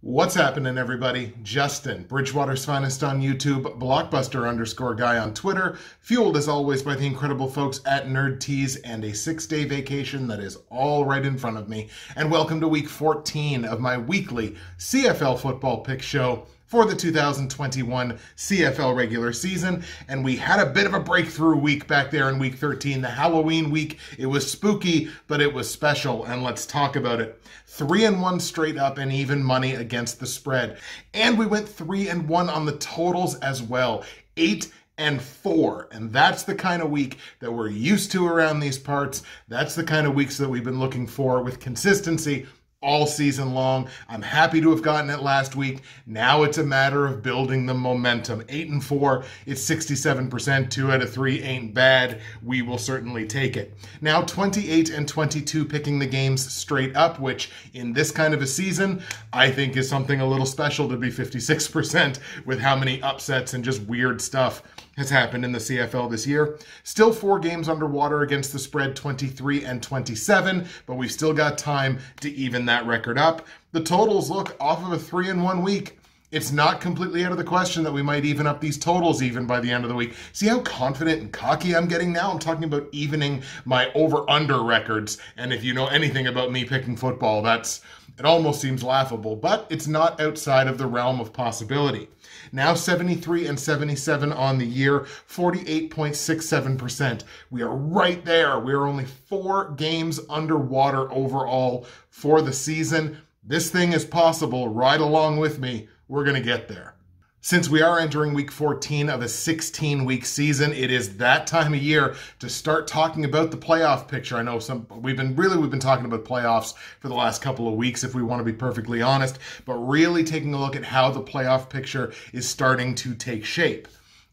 What's happening, everybody? Justin, Bridgewater's finest on YouTube, Blockbuster_guy on Twitter, fueled as always by the incredible folks at Nerd Tees and a 6-day vacation that is all right in front of me. And welcome to week 14 of my weekly CFL football pick show for the 2021 CFL regular season. And we had a bit of a breakthrough week back there in week 13, the Halloween week. It was spooky, but it was special, and let's talk about it. 3-1 straight up and even money against the spread. And we went 3-1 on the totals as well. 8-4, and that's the kind of week that we're used to around these parts. That's the kind of weeks that we've been looking for with consistency all season long. I'm happy to have gotten it last week. Now it's a matter of building the momentum. 8-4, it's 67%. 2 out of 3 ain't bad. We will certainly take it. Now 28-22 picking the games straight up, which in this kind of a season, I think is something a little special to be 56% with how many upsets and just weird stuff has happened in the CFL this year. Still 4 games underwater against the spread, 23-27, but we've still got time to even that record up. The totals look off of a 3-1 week. It's not completely out of the question that we might even up these totals even by the end of the week. See how confident and cocky I'm getting now? I'm talking about evening my over-under records. And if you know anything about me picking football, it almost seems laughable, but it's not outside of the realm of possibility. Now 73-77 on the year, 48.67%. We are right there. We are only 4 games underwater overall for the season. This thing is possible. Ride along with me. We're going to get there. Since we are entering week 14 of a 16-week season, it is that time of year to start talking about the playoff picture. I know we've been talking about playoffs for the last couple of weeks, if we want to be perfectly honest, but really taking a look at how the playoff picture is starting to take shape.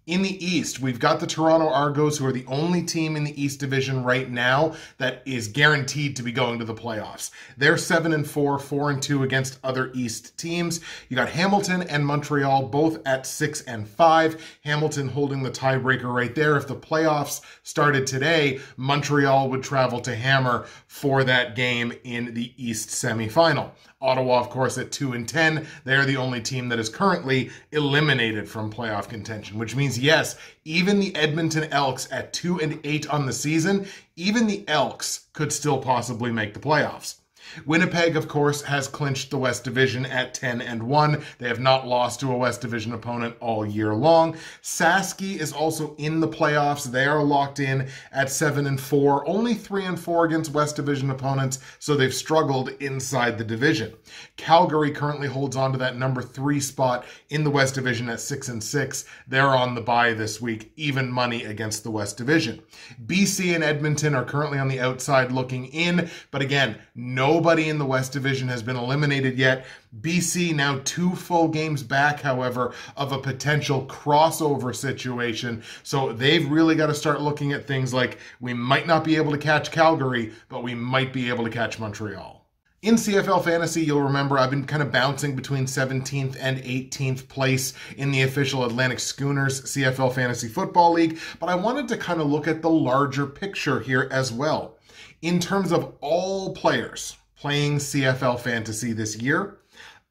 In the East, we've got the Toronto Argos, who are the only team in the East Division right now that is guaranteed to be going to the playoffs. They're 7-4, 4-2 against other East teams. You got Hamilton and Montreal both at 6-5. Hamilton holding the tiebreaker right there. If the playoffs started today, Montreal would travel to Hammer for that game in the East semifinal. Ottawa, of course, at 2-10. They're the only team that is currently eliminated from playoff contention, which means, yes, even the Edmonton Elks at 2-8 on the season, even the Elks could still possibly make the playoffs. Winnipeg, of course, has clinched the West Division at 10-1. They have not lost to a West Division opponent all year long. Saski is also in the playoffs. They are locked in at 7-4, only 3-4 against West Division opponents, so they've struggled inside the division. Calgary currently holds on to that number 3 spot in the West Division at 6-6. They're on the bye this week, even money against the West Division. BC and Edmonton are currently on the outside looking in, but again, nobody in the West Division has been eliminated yet. BC now 2 full games back, however, of a potential crossover situation. So they've really got to start looking at things like we might not be able to catch Calgary, but we might be able to catch Montreal. In CFL Fantasy, you'll remember I've been kind of bouncing between 17th and 18th place in the official Atlantic Schooners CFL Fantasy Football League, but I wanted to kind of look at the larger picture here as well. In terms of all players playing CFL Fantasy this year,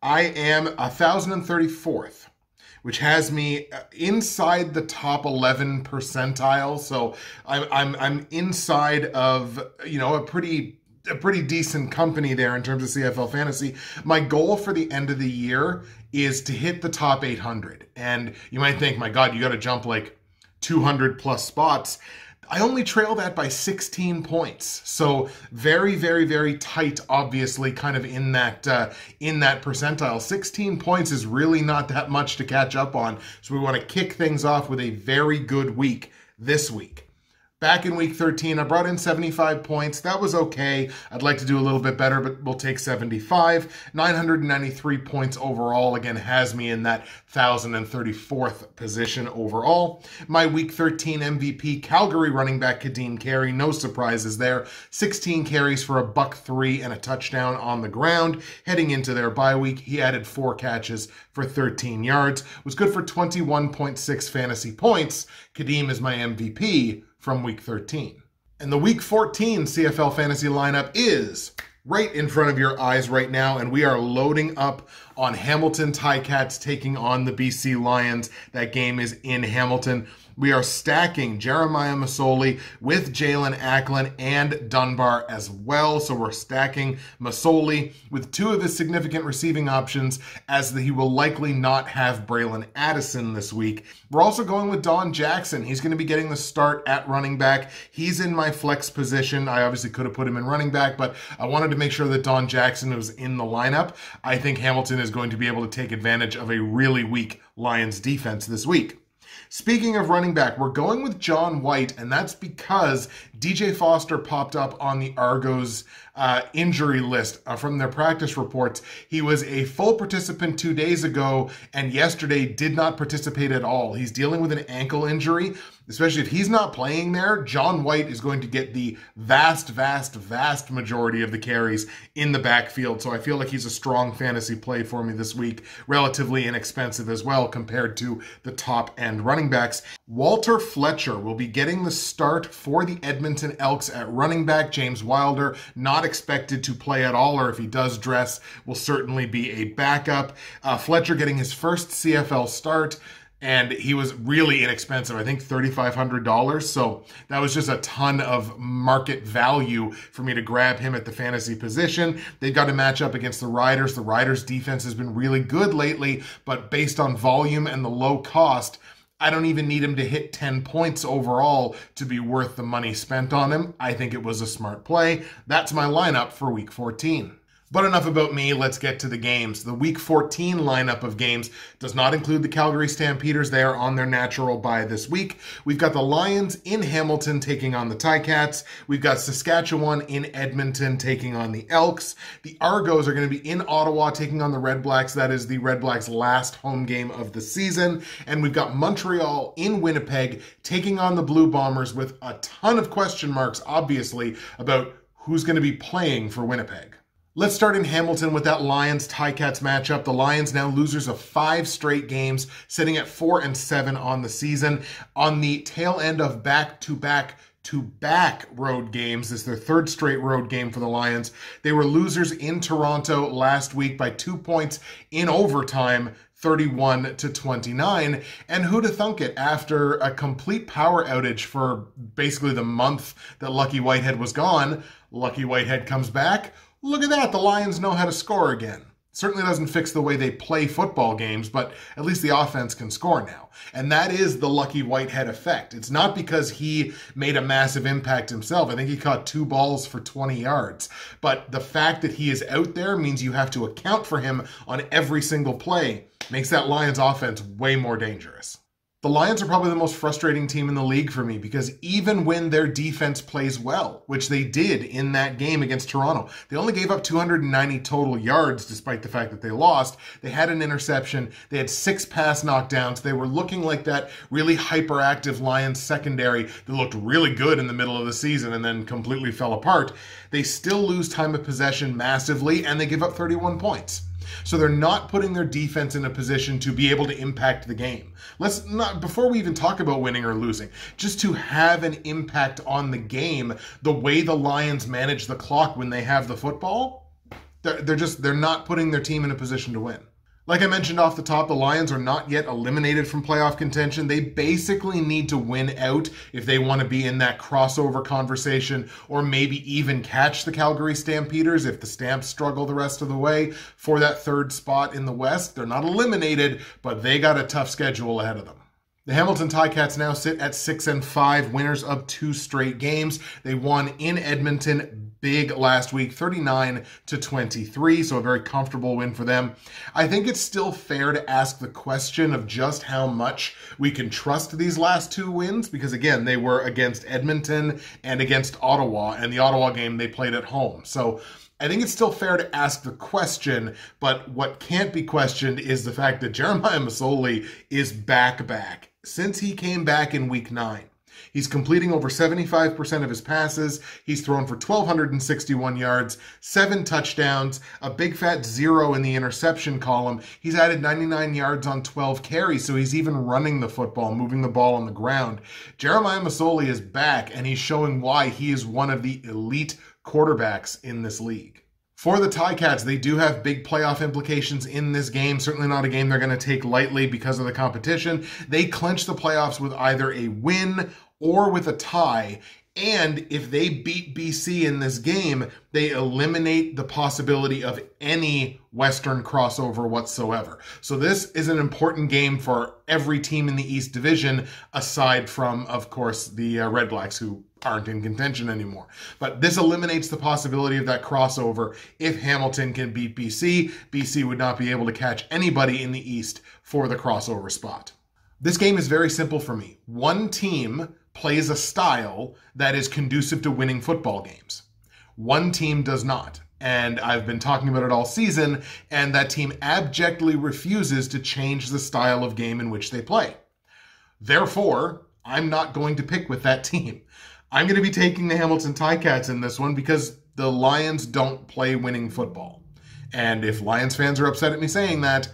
I am 1,034th, which has me inside the top 11 percentile. So I'm inside of, a pretty decent company there in terms of CFL Fantasy. My goal for the end of the year is to hit the top 800. And you might think, my God, you got to jump like 200 plus spots. I only trail that by 16 points. So very, very, very tight, obviously, kind of in that percentile. 16 points is really not that much to catch up on. So we want to kick things off with a very good week this week. Back in week 13, I brought in 75 points. That was okay. I'd like to do a little bit better, but we'll take 75. 993 points overall, again, has me in that 1,034th position overall. My week 13 MVP, Calgary running back Kadeem Carey. No surprises there. 16 carries for $103 and a touchdown on the ground. Heading into their bye week, he added 4 catches for 13 yards. Was good for 21.6 fantasy points. Kadeem is my MVP from week 13. And the week 14 CFL fantasy lineup is right in front of your eyes right now, and we are loading up on Hamilton Ticats taking on the BC Lions. That game is in Hamilton. We are stacking Jeremiah Masoli with Jalen Acklin and Dunbar as well. So we're stacking Masoli with two of his significant receiving options, as he will likely not have Braylon Addison this week. We're also going with Don Jackson. He's going to be getting the start at running back. He's in my flex position. I obviously could have put him in running back, but I wanted to make sure that Don Jackson was in the lineup. I think Hamilton is going to be able to take advantage of a really weak Lions defense this week. Speaking of running back, we're going with John White, and that's because DJ Foster popped up on the Argos injury list from their practice reports. He was a full participant 2 days ago, and yesterday did not participate at all. He's dealing with an ankle injury. Especially if he's not playing there, John White is going to get the vast majority of the carries in the backfield. So I feel like he's a strong fantasy play for me this week. Relatively inexpensive as well compared to the top end running backs. Walter Fletcher will be getting the start for the Edmonton Elks at running back. James Wilder not expected to play at all, or if he does dress, will certainly be a backup. Fletcher getting his first CFL start. And he was really inexpensive, I think $3,500. So that was just a ton of market value for me to grab him at the fantasy position. They've got to match up against the Riders. The Riders' defense has been really good lately, but based on volume and the low cost, I don't even need him to hit 10 points overall to be worth the money spent on him. I think it was a smart play. That's my lineup for Week 14. But enough about me, let's get to the games. The Week 14 lineup of games does not include the Calgary Stampeders. They are on their natural bye this week. We've got the Lions in Hamilton taking on the Ticats. We've got Saskatchewan in Edmonton taking on the Elks. The Argos are going to be in Ottawa taking on the REDBLACKS. That is the REDBLACKS' last home game of the season. And we've got Montreal in Winnipeg taking on the Blue Bombers with a ton of question marks, obviously, about who's going to be playing for Winnipeg. Let's start in Hamilton with that Lions-Ticats matchup. The Lions now losers of 5 straight games, sitting at 4-7 on the season. On the tail end of back-to-back road games, this is their 3rd straight road game for the Lions. They were losers in Toronto last week by 2 points in overtime, 31-29. And who'd have thunk it, after a complete power outage for basically the month that Lucky Whitehead was gone, Lucky Whitehead comes back. Look at that, the Lions know how to score again. Certainly doesn't fix the way they play football games, but at least the offense can score now. And that is the Lucky Whitehead effect. It's not because he made a massive impact himself. I think he caught 2 balls for 20 yards. But the fact that he is out there means you have to account for him on every single play. Makes that Lions offense way more dangerous. The Lions are probably the most frustrating team in the league for me, because even when their defense plays well, which they did in that game against Toronto, they only gave up 290 total yards despite the fact that they lost. They had an interception. They had 6 pass knockdowns. They were looking like that really hyperactive Lions secondary that looked really good in the middle of the season and then completely fell apart. They still lose time of possession massively, and they give up 31 points. So they're not putting their defense in a position to be able to impact the game. Let's not, before we even talk about winning or losing, just to have an impact on the game, the way the Lions manage the clock when they have the football, they're not putting their team in a position to win. Like I mentioned off the top, the Lions are not yet eliminated from playoff contention. They basically need to win out if they want to be in that crossover conversation, or maybe even catch the Calgary Stampeders if the Stamps struggle the rest of the way for that 3rd spot in the West. They're not eliminated, but they got a tough schedule ahead of them. The Hamilton Ticats now sit at 6-5, winners of 2 straight games. They won in Edmonton big last week, 39-23, so a very comfortable win for them. I think it's still fair to ask the question of just how much we can trust these last 2 wins, because again, they were against Edmonton and against Ottawa, and the Ottawa game they played at home. So I think it's still fair to ask the question, but what can't be questioned is the fact that Jeremiah Masoli is back. Since he came back in Week 9, he's completing over 75% of his passes. He's thrown for 1,261 yards, 7 touchdowns, a big fat 0 in the interception column. He's added 99 yards on 12 carries, so he's even running the football, moving the ball on the ground. Jeremiah Masoli is back, and he's showing why he is one of the elite quarterbacks in this league. For the Ticats, they do have big playoff implications in this game. Certainly not a game they're going to take lightly because of the competition. They clinch the playoffs with either a win or with a tie. And if they beat BC in this game, they eliminate the possibility of any Western crossover whatsoever. So this is an important game for every team in the East Division, aside from, of course, the REDBLACKS, who aren't in contention anymore. But this eliminates the possibility of that crossover. If Hamilton can beat BC, BC would not be able to catch anybody in the East for the crossover spot. This game is very simple for me. One team plays a style that is conducive to winning football games. One team does not. And I've been talking about it all season, and that team abjectly refuses to change the style of game in which they play. Therefore, I'm not going to pick with that team. I'm going to be taking the Hamilton Ticats in this one because the Lions don't play winning football. And if Lions fans are upset at me saying that,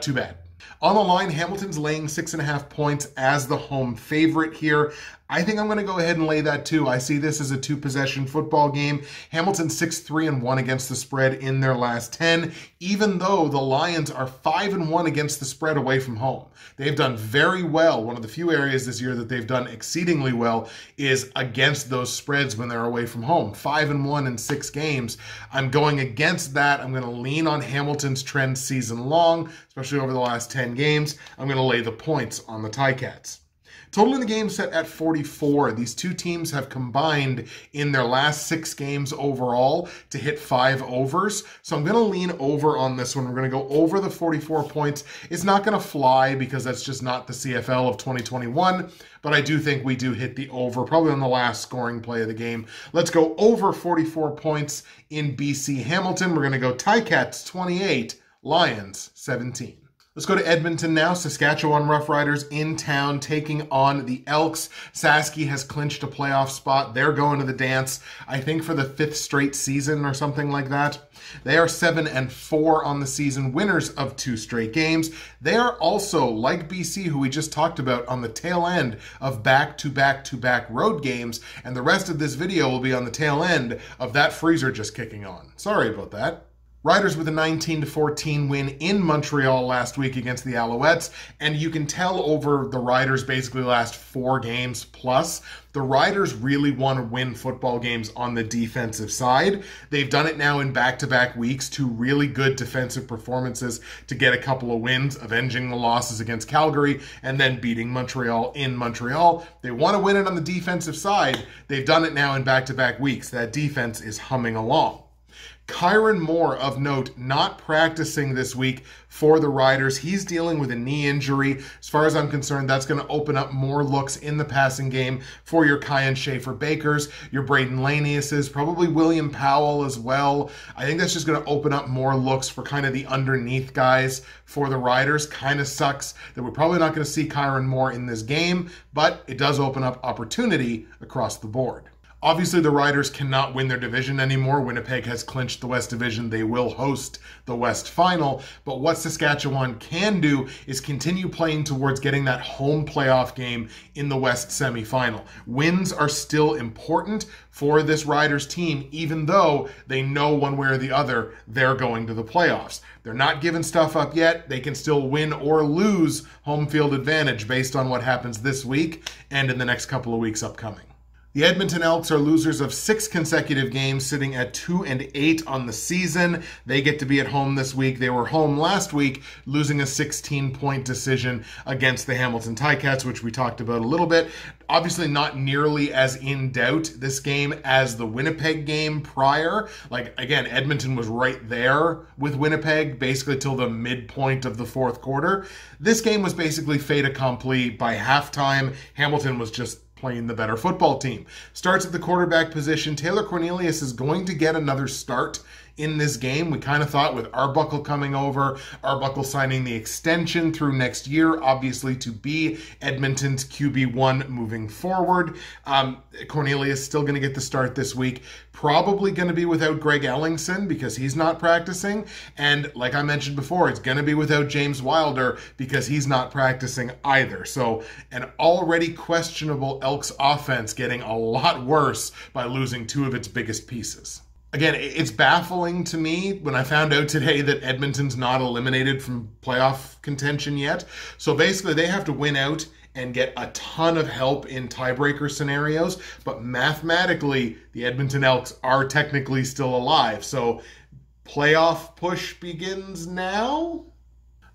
too bad. On the line, Hamilton's laying 6.5 points as the home favorite here. I think I'm going to go ahead and lay that too. I see this as a two-possession football game. Hamilton 6-3-1 against the spread in their last 10, even though the Lions are 5-1 against the spread away from home. They've done very well. One of the few areas this year that they've done exceedingly well is against those spreads when they're away from home. 5-1 in 6 games. I'm going against that. I'm going to lean on Hamilton's trend season long, especially over the last 10 games. I'm going to lay the points on the Ticats. Total in the game set at 44. These two teams have combined in their last 6 games overall to hit 5 overs. So I'm going to lean over on this one. We're going to go over the 44 points. It's not going to fly because that's just not the CFL of 2021. But I do think we do hit the over, probably on the last scoring play of the game. Let's go over 44 points in BC Hamilton. We're going to go Ticats 28, Lions 17. Let's go to Edmonton now. Saskatchewan Roughriders in town taking on the Elks. Saski has clinched a playoff spot. They're going to the dance, I think, for the 5th straight season or something like that. They are 7-4 on the season, winners of 2 straight games. They are also, like BC, who we just talked about, on the tail end of back-to-back-to-back road games, and the rest of this video will be on the tail end of that freezer just kicking on. Sorry about that. Riders with a 19-14 win in Montreal last week against the Alouettes, and you can tell over the Riders' basically last 4 games plus, the Riders really want to win football games on the defensive side. They've done it now in back-to-back weeks, 2 really good defensive performances to get a couple of wins, avenging the losses against Calgary and then beating Montreal in Montreal. They want to win it on the defensive side. They've done it now in back-to-back weeks. That defense is humming along. Kyron Moore, of note, not practicing this week for the Riders. He's dealing with a knee injury. As far as I'm concerned, that's going to open up more looks in the passing game for your Kyan Schaefer-Bakers, your Braden Laniuses, probably William Powell as well. I think that's just going to open up more looks for kind of the underneath guys for the Riders. Kind of sucks that we're probably not going to see Kyron Moore in this game, but it does open up opportunity across the board. Obviously, the Riders cannot win their division anymore. Winnipeg has clinched the West Division. They will host the West Final. But what Saskatchewan can do is continue playing towards getting that home playoff game in the West semifinal. Wins are still important for this Riders team, even though they know one way or the other they're going to the playoffs. They're not giving stuff up yet. They can still win or lose home field advantage based on what happens this week and in the next couple of weeks upcoming. The Edmonton Elks are losers of 6 consecutive games, sitting at 2-8 on the season. They get to be at home this week. They were home last week, losing a 16-point decision against the Hamilton Ticats, which we talked about a little bit. Obviously not nearly as in doubt this game as the Winnipeg game prior. Like, again, Edmonton was right there with Winnipeg basically till the midpoint of the 4th quarter. This game was basically fait accompli by halftime. Hamilton was just playing the better football team. Starts at the quarterback position. Taylor Cornelius is going to get another start in this game. We kind of thought with Arbuckle coming over, Arbuckle signing the extension through next year, obviously to be Edmonton's QB1 moving forward. Cornelius still going to get the start this week. Probably going to be without Greg Ellingson because he's not practicing. And like I mentioned before, it's going to be without James Wilder because he's not practicing either. So an already questionable Elks offense getting a lot worse by losing 2 of its biggest pieces. Again, it's baffling to me when I found out today that Edmonton's not eliminated from playoff contention yet. So basically, they have to win out and get a ton of help in tiebreaker scenarios. But mathematically, the Edmonton Elks are technically still alive. So playoff push begins now?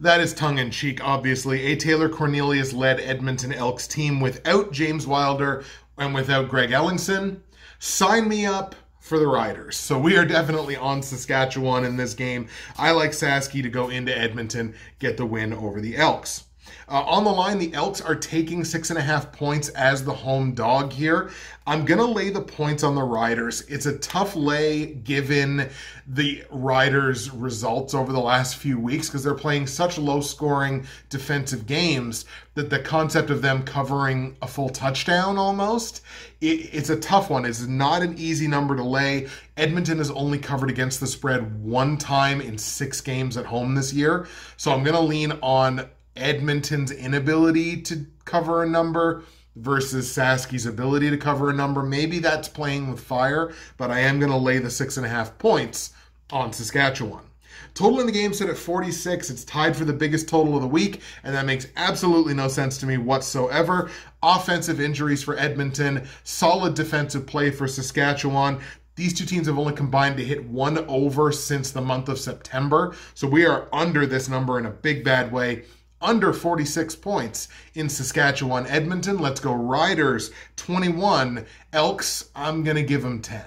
That is tongue-in-cheek, obviously. A. Taylor Cornelius-led Edmonton Elks team without James Wilder and without Greg Ellingson. Sign me up for the Riders. So we are definitely on Saskatchewan in this game. I like Sasky to go into Edmonton, get the win over the Elks. On the line, the Elks are taking 6.5 points as the home dog here. I'm going to lay the points on the Riders. It's a tough lay given the Riders' results over the last few weeks because they're playing such low-scoring defensive games that the concept of them covering a full touchdown almost, it's a tough one. It's not an easy number to lay. Edmonton has only covered against the spread one time in 6 games at home this year. So I'm going to lean on Edmonton's inability to cover a number versus Sasky's ability to cover a number. Maybe that's playing with fire, but I am going to lay the 6.5 points on Saskatchewan. Total in the game set at 46. It's tied for the biggest total of the week, and that makes absolutely no sense to me whatsoever. Offensive injuries for Edmonton, solid defensive play for Saskatchewan. These two teams have only combined to hit 1 over since the month of September, so we are under this number in a big bad way. Under 46 points in Saskatchewan. Edmonton, let's go Riders, 21. Elks, I'm going to give them 10.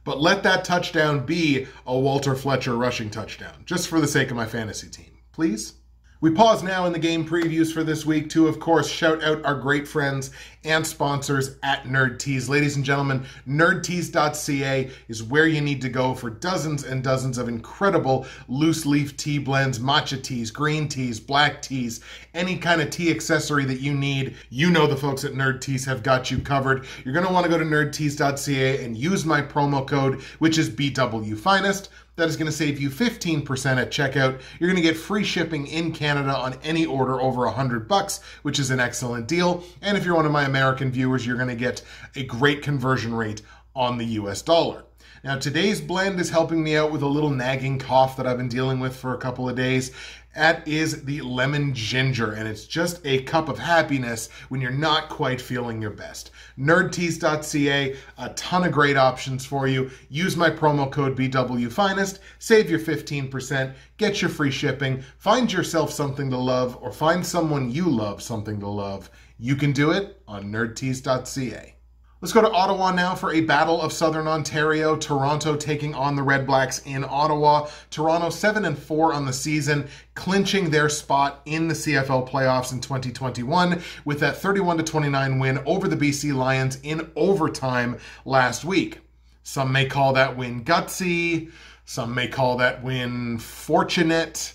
But let that touchdown be a Walter Fletcher rushing touchdown, just for the sake of my fantasy team, please. We pause now in the game previews for this week to, of course, shout out our great friends and sponsors at Nerd Tees. Ladies and gentlemen, nerdtees.ca is where you need to go for dozens and dozens of incredible loose leaf tea blends, matcha teas, green teas, black teas, any kind of tea accessory that you need. You know the folks at Nerd Tees have got you covered. You're going to want to go to nerdtees.ca and use my promo code, which is BWFinest. That is going to save you 15% at checkout. You're going to get free shipping in Canada on any order over $100, which is an excellent deal. And if you're one of my American viewers, you're going to get a great conversion rate on the US dollar. Now, today's blend is helping me out with a little nagging cough that I've been dealing with for a couple of days. That is the lemon ginger, and it's just a cup of happiness when you're not quite feeling your best. Nerdtees.ca, a ton of great options for you. Use my promo code BWFinest, save your 15%, get your free shipping, find yourself something to love, or find someone you love something to love. You can do it on nerdtees.ca. Let's go to Ottawa now for a battle of Southern Ontario. Toronto taking on the Redblacks in Ottawa. Toronto 7-4 on the season, clinching their spot in the CFL playoffs in 2021 with that 31-29 win over the BC Lions in overtime last week. Some may call that win gutsy. Some may call that win fortunate.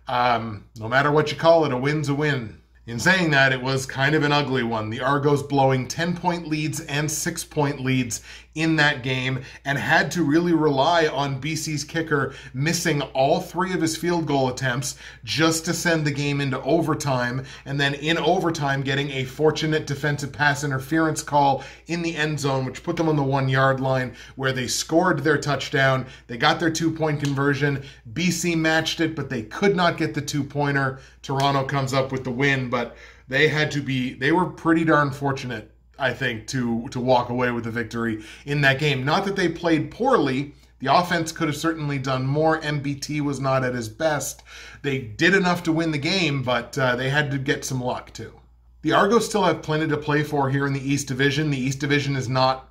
No matter what you call it, a win's a win. In saying that, it was kind of an ugly one. The Argos blowing 10-point leads and 6-point leads in that game and had to really rely on BC's kicker missing all 3 of his field goal attempts just to send the game into overtime, and then in overtime getting a fortunate defensive pass interference call in the end zone, which put them on the 1-yard line where they scored their touchdown. They got their 2-point conversion. BC matched it, but they could not get the 2-pointer. Toronto comes up with the win, but they were pretty darn fortunate, I think, to walk away with a victory in that game. Not that they played poorly. The offense could have certainly done more. MBT was not at his best. They did enough to win the game, but they had to get some luck too. The Argos still have plenty to play for here in the East Division. The East Division is not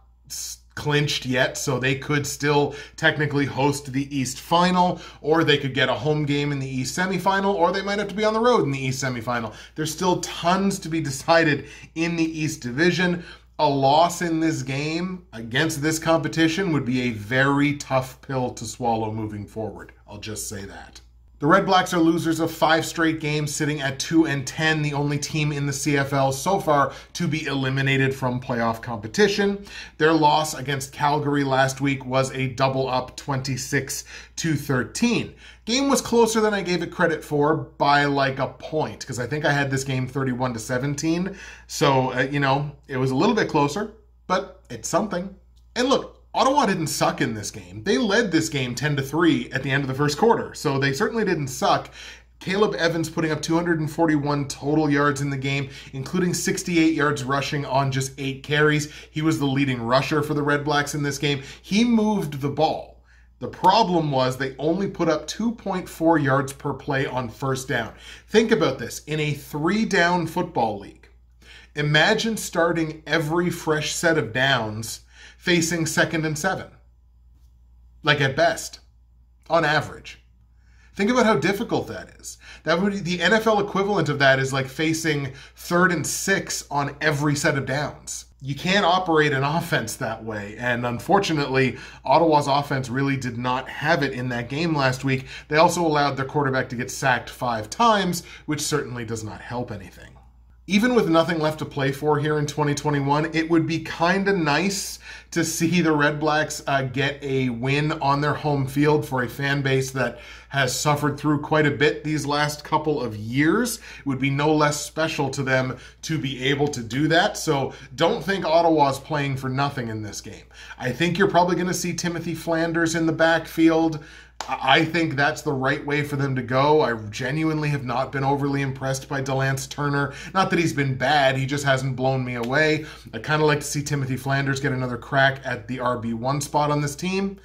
clinched yet, so they could still technically host the East Final, or they could get a home game in the East Semifinal, or they might have to be on the road in the East Semifinal. There's still tons to be decided in the East Division. A loss in this game against this competition would be a very tough pill to swallow moving forward. I'll just say that. The Redblacks are losers of 5 straight games, sitting at 2-10, the only team in the CFL so far to be eliminated from playoff competition. Their loss against Calgary last week was a double up 26-13. Game was closer than I gave it credit for by like a point, because I think I had this game 31-17. So, it was a little bit closer, but it's something. And look, Ottawa didn't suck in this game. They led this game 10-3 at the end of the first quarter, so they certainly didn't suck. Caleb Evans putting up 241 total yards in the game, including 68 yards rushing on just 8 carries. He was the leading rusher for the Red Blacks in this game. He moved the ball. The problem was they only put up 2.4 yards per play on first down. Think about this. In a 3-down football league, imagine starting every fresh set of downs facing 2nd and 7. Like at best, on average. Think about how difficult that is. That would be the NFL equivalent of that is like facing 3rd and 6 on every set of downs. You can't operate an offense that way. And unfortunately, Ottawa's offense really did not have it in that game last week. They also allowed their quarterback to get sacked 5 times, which certainly does not help anything. Even with nothing left to play for here in 2021, it would be kind of nice to see the Red Blacks get a win on their home field for a fan base that has suffered through quite a bit these last couple of years. It would be no less special to them to be able to do that. So don't think Ottawa's playing for nothing in this game. I think you're probably going to see Timothy Flanders in the backfield. I think that's the right way for them to go. I genuinely have not been overly impressed by Delance Turner. Not that he's been bad, he just hasn't blown me away. I kind of like to see Timothy Flanders get another crack at the RB1 spot on this team.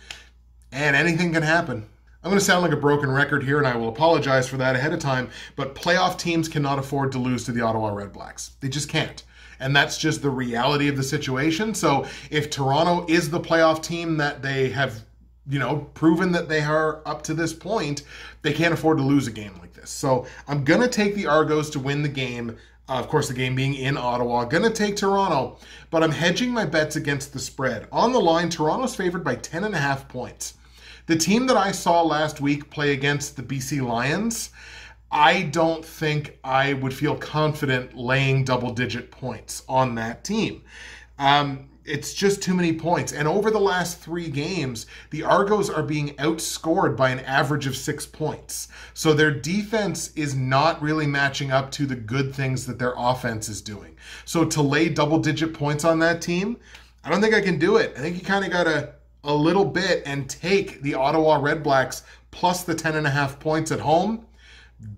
And anything can happen. I'm going to sound like a broken record here, and I will apologize for that ahead of time, but playoff teams cannot afford to lose to the Ottawa REDBLACKS. They just can't. And that's just the reality of the situation. So if Toronto is the playoff team that they have proven that they are up to this point, they can't afford to lose a game like this. So I'm going to take the Argos to win the game. Of course, the game being in Ottawa. Going to take Toronto, but I'm hedging my bets against the spread. On the line, Toronto's favored by 10.5 points. The team that I saw last week play against the BC Lions, I don't think I would feel confident laying double-digit points on that team. It's just too many points. And over the last 3 games, the Argos are being outscored by an average of 6 points. So their defense is not really matching up to the good things that their offense is doing. So to lay double-digit points on that team, I don't think I can do it. I think you kind of got to a little bit and take the Ottawa REDBLACKS plus the 10.5 points at home.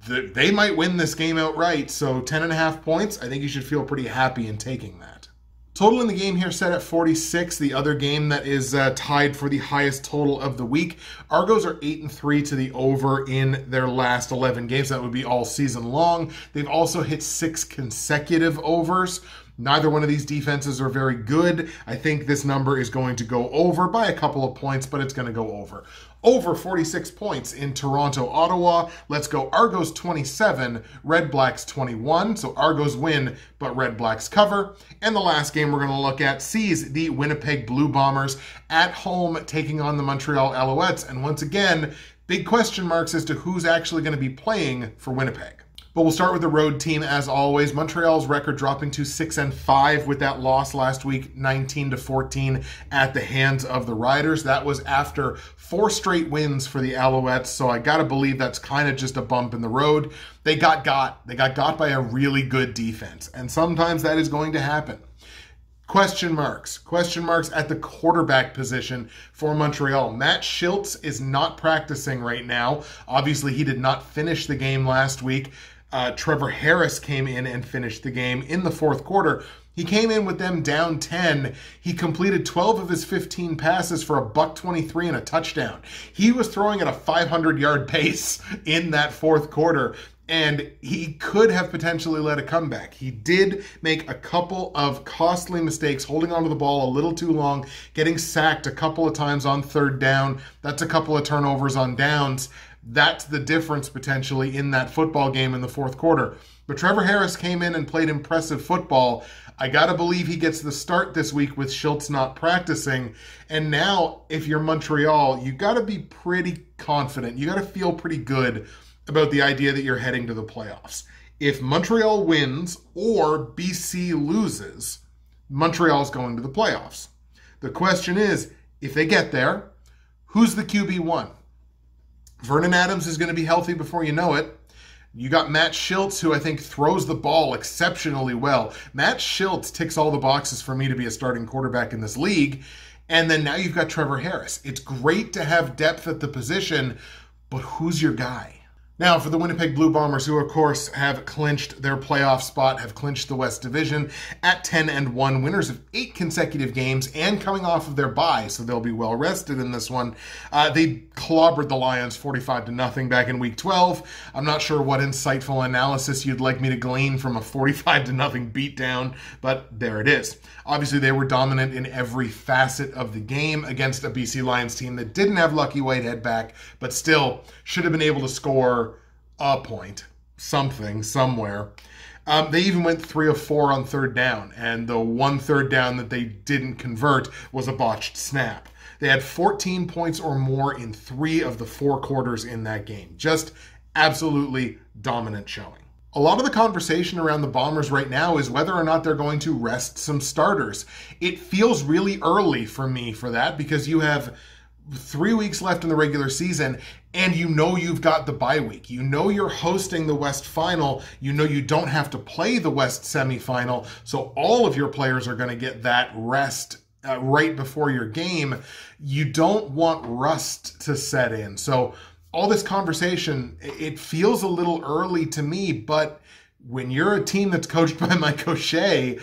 They might win this game outright. So 10.5 points, I think you should feel pretty happy in taking that. Total in the game here set at 46, the other game that is tied for the highest total of the week. Argos are 8-3 to the over in their last 11 games. That would be all season long. They've also hit 6 consecutive overs. Neither one of these defenses are very good. I think this number is going to go over by a couple of points, but it's going to go over. Over 46 points in Toronto, Ottawa. Let's go Argos 27, REDBLACKS 21. So Argos win, but REDBLACKS cover. And the last game we're going to look at sees the Winnipeg Blue Bombers at home taking on the Montreal Alouettes. And once again, big question marks as to who's actually going to be playing for Winnipeg. But we'll start with the road team as always. Montreal's record dropping to 6-5 with that loss last week, 19-14 at the hands of the Riders. That was after 4 straight wins for the Alouettes, so I gotta believe that's kind of just a bump in the road. They got got by a really good defense, and sometimes that is going to happen. Question marks at the quarterback position for Montreal. Matt Shiltz is not practicing right now. Obviously, he did not finish the game last week. Trevor Harris came in and finished the game in the fourth quarter. He came in with them down 10. He completed 12 of his 15 passes for $123 and a touchdown. He was throwing at a 500-yard pace in that fourth quarter, and he could have potentially led a comeback. He did make a couple of costly mistakes, holding onto the ball a little too long, getting sacked a couple of times on third down. That's a couple of turnovers on downs. That's the difference potentially in that football game in the fourth quarter. But Trevor Harris came in and played impressive football. I got to believe he gets the start this week with Shiltz not practicing. And now, if you're Montreal, you got to be pretty confident. You got to feel pretty good about the idea that you're heading to the playoffs. If Montreal wins or BC loses, Montreal's going to the playoffs. The question is, if they get there, who's the QB1? Vernon Adams is going to be healthy before you know it. You got Matt Shiltz, who I think throws the ball exceptionally well. Matt Shiltz ticks all the boxes for me to be a starting quarterback in this league. And then now you've got Trevor Harris. It's great to have depth at the position, but who's your guy? Now, for the Winnipeg Blue Bombers, who of course have clinched their playoff spot, have clinched the West Division at 10-1, winners of 8 consecutive games and coming off of their bye, so they'll be well rested in this one. They clobbered the Lions 45-0 back in Week 12. I'm not sure what insightful analysis you'd like me to glean from a 45-0 beatdown, but there it is. Obviously, they were dominant in every facet of the game against a BC Lions team that didn't have Lucky Whitehead back, but still should have been able to score a point, something, somewhere. They even went 3 of 4 on third down, and the one third down that they didn't convert was a botched snap. They had 14 points or more in 3 of the 4 quarters in that game. Just absolutely dominant showing. A lot of the conversation around the Bombers right now is whether or not they're going to rest some starters. It feels really early for me for that because you have 3 weeks left in the regular season and you know you've got the bye week. You know you're hosting the West Final. You know you don't have to play the West semifinal. So all of your players are going to get that rest right before your game. You don't want rust to set in. So all this conversation, it feels a little early to me, but when you're a team that's coached by Mike O'Shea,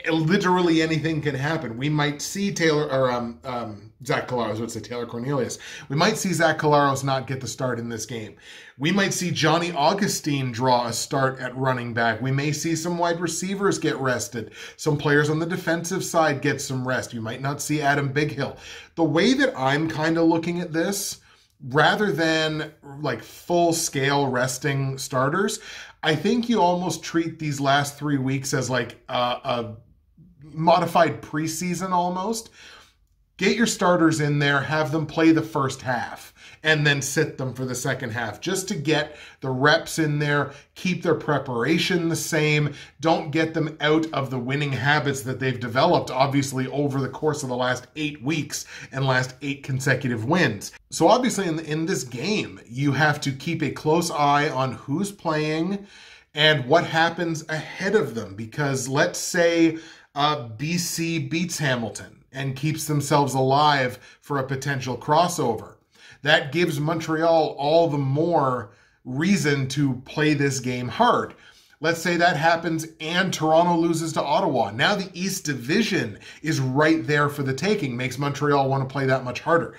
literally anything can happen. We might see Taylor Zach Collaros, let's say Taylor Cornelius. We might see Zach Collaros not get the start in this game. We might see Johnny Augustine draw a start at running back. We may see some wide receivers get rested. Some players on the defensive side get some rest. You might not see Adam Bighill. The way that I'm kind of looking at this, rather than like full-scale resting starters, I think you almost treat these last 3 weeks as like a modified preseason almost. Get your starters in there, have them play the first half, and then sit them for the second half just to get the reps in there, keep their preparation the same, don't get them out of the winning habits that they've developed, obviously, over the course of the last 8 weeks and last 8 consecutive wins. So obviously in this game, you have to keep a close eye on who's playing and what happens ahead of them, because let's say BC beats Hamilton and keeps themselves alive for a potential crossover. That gives Montreal all the more reason to play this game hard. Let's say that happens and Toronto loses to Ottawa. Now the East Division is right there for the taking, makes Montreal want to play that much harder.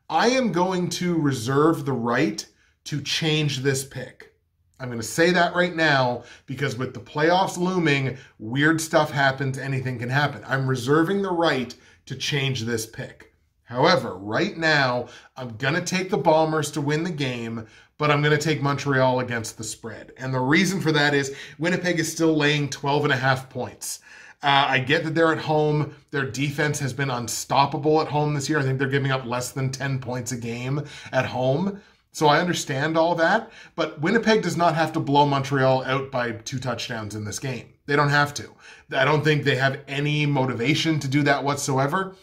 I am going to reserve the right to change this pick. I'm going to say that right now because with the playoffs looming, weird stuff happens, anything can happen. I'm reserving the right to change this pick. However, right now, I'm going to take the Bombers to win the game, but I'm going to take Montreal against the spread. And the reason for that is Winnipeg is still laying 12.5 points. I get that they're at home. Their defense has been unstoppable at home this year. I think they're giving up less than 10 points a game at home. So I understand all that, but Winnipeg does not have to blow Montreal out by 2 touchdowns in this game. They don't have to. I don't think they have any motivation to do that whatsoever.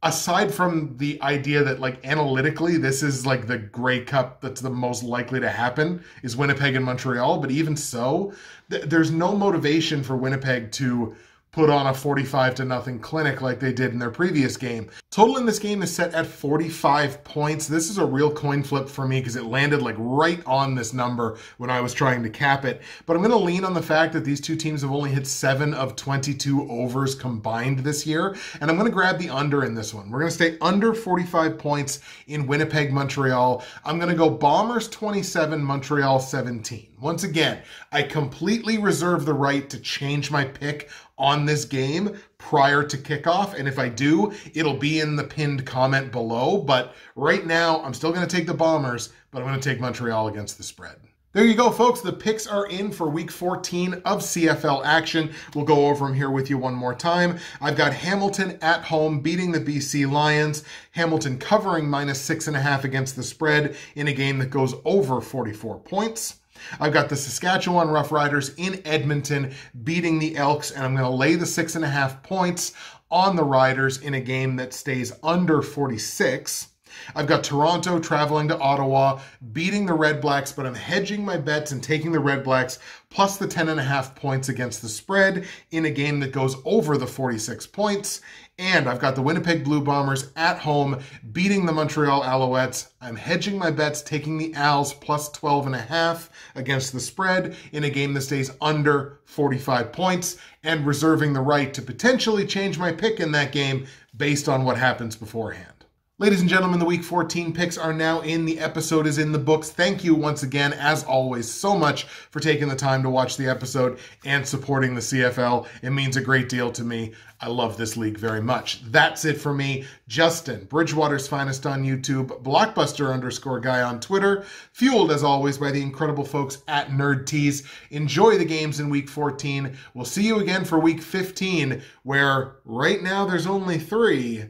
Aside from the idea that, like, analytically, this is like the Grey Cup that's the most likely to happen is Winnipeg and Montreal. But even so, there's no motivation for Winnipeg to put on a 45-0 clinic like they did in their previous game. Total in this game is set at 45 points. This is a real coin flip for me because it landed like right on this number when I was trying to cap it. But I'm going to lean on the fact that these two teams have only hit 7 of 22 overs combined this year. And I'm going to grab the under in this one. We're going to stay under 45 points in Winnipeg, Montreal. I'm going to go Bombers 27, Montreal 17. Once again, I completely reserve the right to change my pick on this game prior to kickoff, and if I do, it'll be in the pinned comment below. But right now, I'm still going to take the Bombers, but I'm going to take Montreal against the spread. There you go, folks. The picks are in for Week 14 of CFL action. We'll go over them here with you one more time. I've got Hamilton at home beating the BC Lions. Hamilton covering -6.5 against the spread in a game that goes over 44 points. I've got the Saskatchewan Roughriders in Edmonton beating the Elks, and I'm going to lay the 6.5 points on the Riders in a game that stays under 46. I've got Toronto traveling to Ottawa, beating the REDBLACKS, but I'm hedging my bets and taking the REDBLACKS plus the 10.5 points against the spread in a game that goes over the 46 points. And I've got the Winnipeg Blue Bombers at home beating the Montreal Alouettes. I'm hedging my bets, taking the Als plus 12.5 against the spread in a game that stays under 45 points and reserving the right to potentially change my pick in that game based on what happens beforehand. Ladies and gentlemen, the Week 14 picks are now in. The episode is in the books. Thank you once again, as always, so much for taking the time to watch the episode and supporting the CFL. It means a great deal to me. I love this league very much. That's it for me. Justin, Bridgewater's Finest on YouTube, Blockbuster_guy on Twitter, fueled as always by the incredible folks at Nerd Tees. Enjoy the games in Week 14. We'll see you again for Week 15, where right now there's only 3,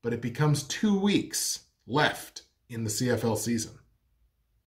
but it becomes 2 weeks left in the CFL season.